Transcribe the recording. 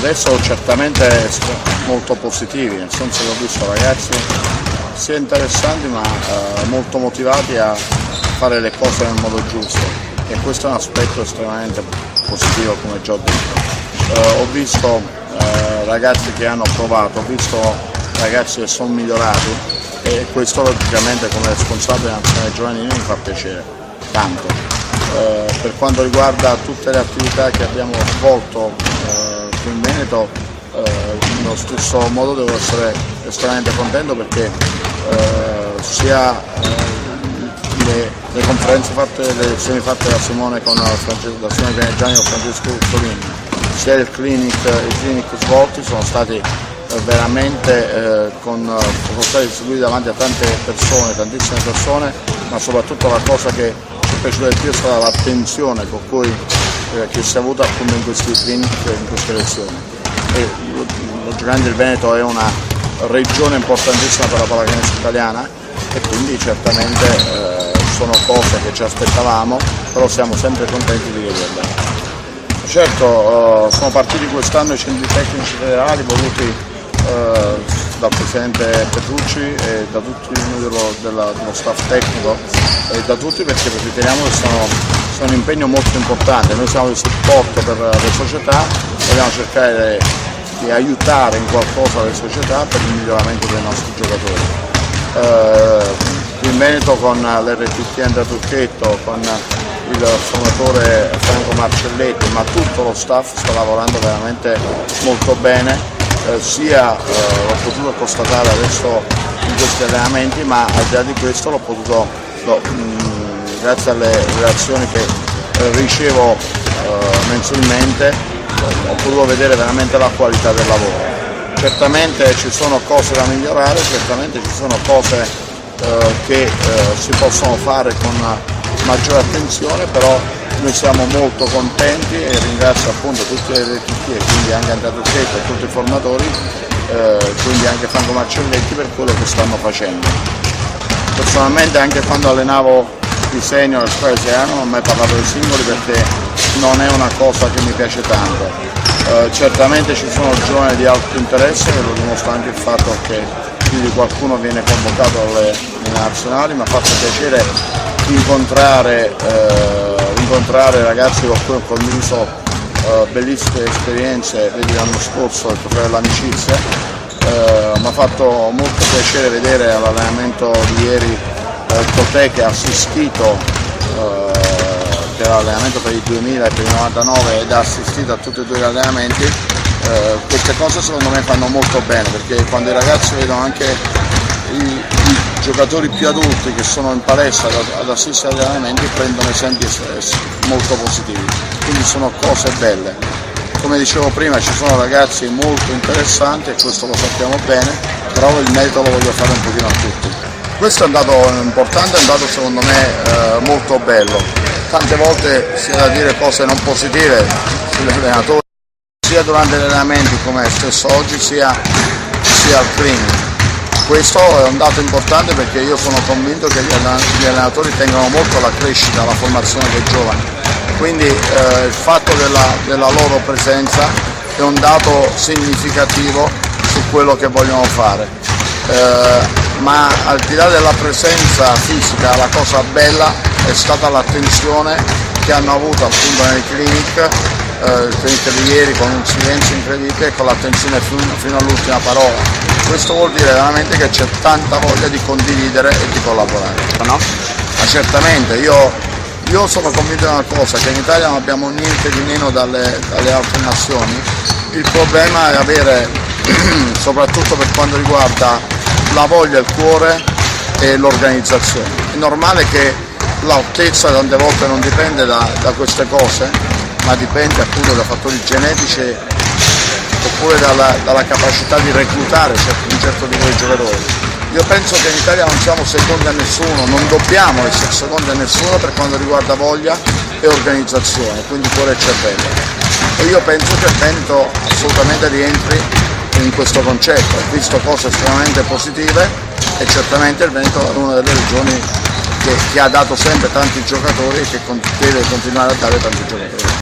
Adesso certamente molto positivi, nel senso che ho visto ragazzi sia interessanti ma molto motivati a fare le cose nel modo giusto, e questo è un aspetto estremamente positivo, come già ho detto. Ho visto ragazzi che hanno provato, ho visto ragazzi che sono migliorati, e questo logicamente come responsabile della nazionale giovanile mi fa piacere tanto. Per quanto riguarda tutte le attività che abbiamo svolto qui in Veneto, nello stesso modo devo essere estremamente contento, perché sia le conferenze fatte, le lezioni fatte da Simone con da Simone Pianeggiani con Francesco Solini, sia il clinic svolti sono stati veramente sono stati seguiti davanti a tante persone, tantissime persone, ma soprattutto la cosa che mi è piaciuta di più è stata l'attenzione con cui che si è avuta appunto in questi clinic, in queste lezioni. E logicamente il Veneto è una regione importantissima per la pallacanestro italiana, e quindi certamente sono cose che ci aspettavamo, però siamo sempre contenti di vederle. Certo, sono partiti quest'anno i centri tecnici federali voluti dal Presidente Petrucci e da tutti dello staff tecnico e da tutti, perché riteniamo che sono un impegno molto importante. Noi siamo di supporto per le società, vogliamo cercare di aiutare in qualcosa le società per il miglioramento dei nostri giocatori. Qui in Veneto con l'RTT Andrea Turchetto, con il formatore Franco Marcelletti, ma tutto lo staff sta lavorando veramente molto bene. Sia l'ho potuto constatare adesso in questi allenamenti, ma al di là di questo l'ho potuto, grazie alle relazioni che ricevo mensilmente, ho potuto vedere veramente la qualità del lavoro. Certamente ci sono cose da migliorare, certamente ci sono cose che si possono fare con maggiore attenzione, però noi siamo molto contenti, e ringrazio appunto tutti le RTT e quindi anche Andrea Turchetto e tutti i formatori, quindi anche Franco Marcelletti, per quello che stanno facendo. Personalmente anche quando allenavo i senior a squadra italiana non ho mai parlato dei singoli, perché non è una cosa che mi piace tanto. Certamente ci sono giovani di alto interesse, e lo dimostra anche il fatto che più di qualcuno viene convocato alle nazionali. Mi ha fatto piacere incontrare ragazzi con cui ho condiviso bellissime esperienze, vedi l'anno scorso il trofeo dell'amicizia. Mi ha fatto molto piacere vedere all'allenamento di ieri Totè, che ha assistito, che era l'allenamento per i 2000 e per i 99 ed ha assistito a tutti e due gli allenamenti. Queste cose secondo me fanno molto bene, perché quando i ragazzi vedono anche i giocatori più adulti che sono in palestra ad assistere agli allenamenti, prendono esempi molto positivi, quindi sono cose belle. Come dicevo prima, ci sono ragazzi molto interessanti, e questo lo sappiamo bene, però il merito lo voglio fare un pochino a tutti. Questo è un dato importante, è un dato secondo me molto bello. Tante volte si è da dire cose non positive sugli allenatori, sia durante gli allenamenti come stesso oggi, sia al clinic. Questo è un dato importante, perché io sono convinto che gli allenatori tengano molto alla crescita, alla formazione dei giovani, quindi il fatto della loro presenza è un dato significativo su quello che vogliono fare. Ma al di là della presenza fisica, la cosa bella è stata l'attenzione che hanno avuto appunto nei clinic, il clinic di ieri con un silenzio incredibile e con l'attenzione fino all'ultima parola. Questo vuol dire veramente che c'è tanta voglia di condividere e di collaborare. No? Ma certamente, io sono convinto di una cosa, che in Italia non abbiamo niente di meno dalle altre nazioni. Il problema è avere, soprattutto per quanto riguarda la voglia, il cuore e l'organizzazione. È normale che l'altezza tante volte non dipende da queste cose, ma dipende appunto da fattori genetici, oppure dalla capacità di reclutare un certo tipo di giocatori. Io penso che in Italia non siamo secondi a nessuno, non dobbiamo essere secondi a nessuno per quanto riguarda voglia e organizzazione, quindi cuore e cervello. E io penso che il Veneto assolutamente rientri in questo concetto. Ho visto cose estremamente positive, e certamente il Veneto è una delle regioni che ha dato sempre tanti giocatori e che deve continuare a dare tanti giocatori.